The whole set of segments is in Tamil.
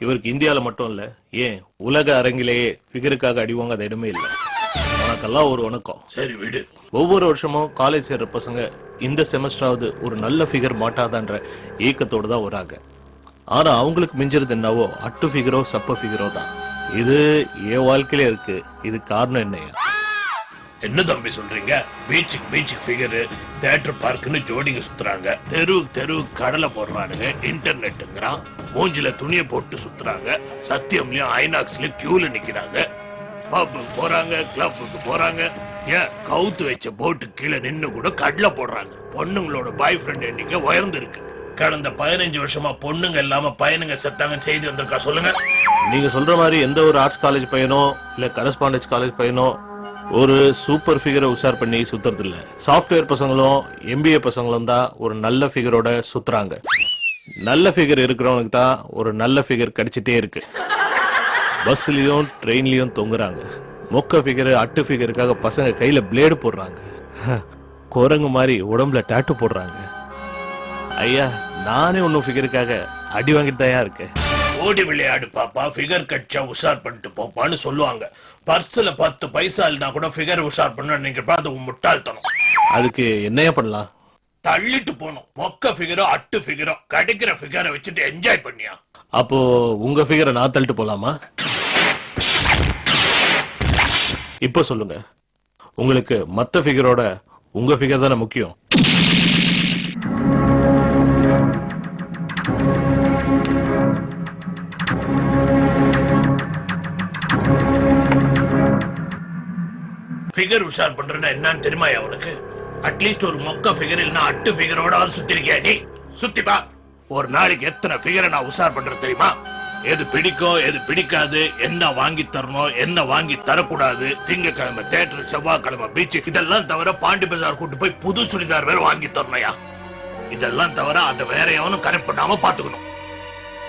இவருக்கு இந்தியால மட்டும் இல்ல, ஏன் உலக அரங்கிலேயே ஃபிகருக்காக அடிவாங்க இடமே இல்லை. உனக்கெல்லாம் ஒரு வணக்கம். சரி விடு. ஒவ்வொரு வருஷமும் காலேஜ் சேர்ற பசங்க இந்த செமஸ்டராவது ஒரு நல்ல ஃபிகர் மாட்டாதான்ற ஏக்கத்தோடு தான் வராங்க. ஆனா அவங்களுக்கு மிஞ்சறது என்னவோ அட்டு ஃபிகரோ சப்ப ஃபிகரோ தான். இது என் வாழ்க்கையில இருக்கு. இது காரணம் என்னையா? என்ன தம்பி சொல்றீங்க? பீச்சுக்கு ஃபிகரு, தியேட்டர் பார்க்குன்னு ஜோடிங்க சுத்துறாங்க, தெரு கடலை போடுறானுங்க, இன்டர்நெட்டுங்கிறான், மூஞ்சில துணியை போட்டு சுத்துறாங்க, சத்தியம்லயும் ஐநாக்ஸ்லயும் கியூல நிக்கிறாங்க, பப்புக்கு போறாங்க, கிளப்புக்கு போறாங்க, ஏன் கவுத்து வச்ச போட்டு கீழே நின்னு கூட கடலை போடுறாங்க. பொண்ணுங்களோட பாய் ஃப்ரெண்ட் எண்ணிக்கை உயர்ந்து இருக்கு. கடந்த 15 வருஷமா பொண்ணுங்க இல்லாம பையனுங்க செத்தாங்கன்னு செய்தி வந்திருக்கா சொல்லுங்க. நீங்க சொல்ற மாதிரி எந்த ஒரு ஆர்ட்ஸ் காலேஜ் பையனோ இல்ல கரஸ்பாண்டன்ஸ் காலேஜ் பையனோ ஒரு சூப்பர் ஃபிகரை உஷார் பண்ணி சுத்துறது இல்ல. சாஃப்ட்வேர் பசங்களும் எம்பிஏ பசங்களும் தான் ஒரு நல்ல ஃபிகரோட சுத்துறாங்க. நல்ல ஃபிகர் இருக்கிறவனுக்கு தான் ஒரு நல்ல ஃபிகர் கிடைச்சிட்டே இருக்கு. பஸ்லயும் ட்ரெயின்லயும் தொங்குறாங்க. மொக்க ஃபிகர் அட்டு ஃபிகருக்காக பசங்க கையில பிளேடு போடுறாங்க. குரங்கு மாதிரி உடம்புல டாட்டு போடுறாங்க. ஐயா, நானே ஒன்னும் ஃபிகருக்காக அடி வாங்கிட்டு தான் இருக்கேன். ஓடி விளையாடு பாப்பா, ஃபிகர் கட்சா உஷார் பண்ணிட்டு போப்பான்னு சொல்லுவாங்க. பர்ஸ்ல 10 பைசா இல்லனா கூட ஃபிகர் உஷார் பண்ண நினைக்கிறப்ப அது முட்டாள்தனம். அதுக்கு என்னையா பண்ணலாம்? தள்ளிட்டு போனோம். மொக்க ஃபிகரோ அட்டு ஃபிகரோ கிடைக்கிற ஃபிகரை வச்சுட்டு என்ஜாய் பண்ணியா? அப்போ உங்க ஃபிகரை நான் தள்ளிட்டு போலாமா? இப்போ சொல்லுங்க, உங்களுக்கு மத்த ஃபிகரோட உங்க ஃபிகர் தானே முக்கியம்? ஃபிகர் உஷார் பண்றேன்னா என்னன்னு தெரியுமா அவனுக்கு? அட்லீஸ்ட் ஒரு மொக்க ஃபிகர் இல்லனா அட்டு ஃபிகரோட சுத்தி இருக்கியா நீ? சுத்தி பா. ஒரு நாளைக்கு எத்தனை ஃபிகரை நான் உஷார் பண்றேன் தெரியுமா? எது பிடிக்கும் எது பிடிக்காது, என்ன வாங்கி தரணும் என்ன வாங்கி தரக்கூடாது, திங்கக்கிழமை தியேட்டர், செவ்வாய்க்கிழமை பீச், இதெல்லாம் தவிர பாண்டி பஜார் கூட்டு போய் புது சுடிதார் வேற வாங்கி தரணையா? இதெல்லாம் தவிர அதை வேற எவனும் கரெக்ட் பண்ணாம பாத்துக்கணும்.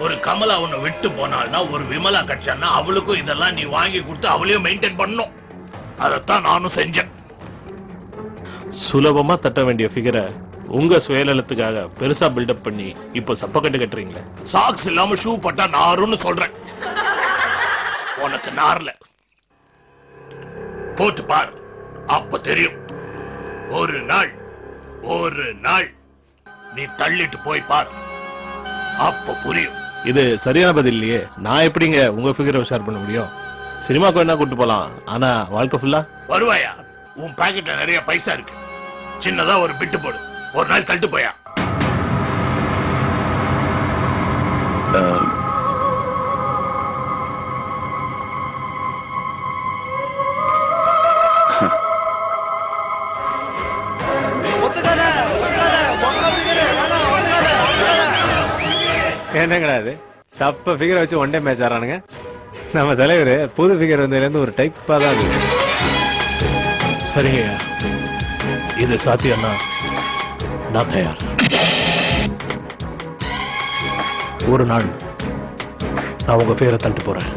ஒரு கமலா உன்னை விட்டு போனால்னா ஒரு விமலா கட்சான்னா அவளுக்கும் இதெல்லாம் நீ வாங்கி கொடுத்து அவளையும் மெயின்டைன் பண்ணணும். அதத்தான் நானும் செஞ்சேன். சுலபமா தட்ட வேண்டிய ஃபிகரை உங்க சுயநலத்துக்காக பெருசா பில்டப் பண்ணி இப்போ சப்பக்கட்டு கட்டுறீங்களே. சாக்ஸ் இல்லாம ஷூ போட்டா நாருன்னு சொல்றேன். உனக்கு நார்ல போட்டு பார், அப்ப தெரியும். ஒரு நாள் நீ தள்ளிட்டு போய் பார், அப்ப புரியும். இது சரியான பதில் இல்லையே. நான் எப்படிங்க உங்க ஃபிகரை உஷார் பண்ண முடியும்? சினிமாக்கு வேணா கூட்டு போலாம், ஆனா வாழ்க்கை ஃபுல்லா வருவாயா? உன் பாக்கெட்ல நிறைய பைசா இருக்கு, சின்னதா ஒரு பிட்டு போடு, ஒரு நாள் தள்ளிட்டு போயா. என்னங்கடா இது சப்ப ஃபிகரை வச்சு ஒன் டே மேட்ச் ஆறானுங்க. நம்ம தலைவர் புது ஃபிகர் வந்ததுலேருந்து ஒரு டைப்பா தான் இருக்கு. சரிங்க, இது சாத்தியம்னா நான் தயார். ஒரு நாள் நான் உங்க பேரை தள்ளிட்டு போறேன்.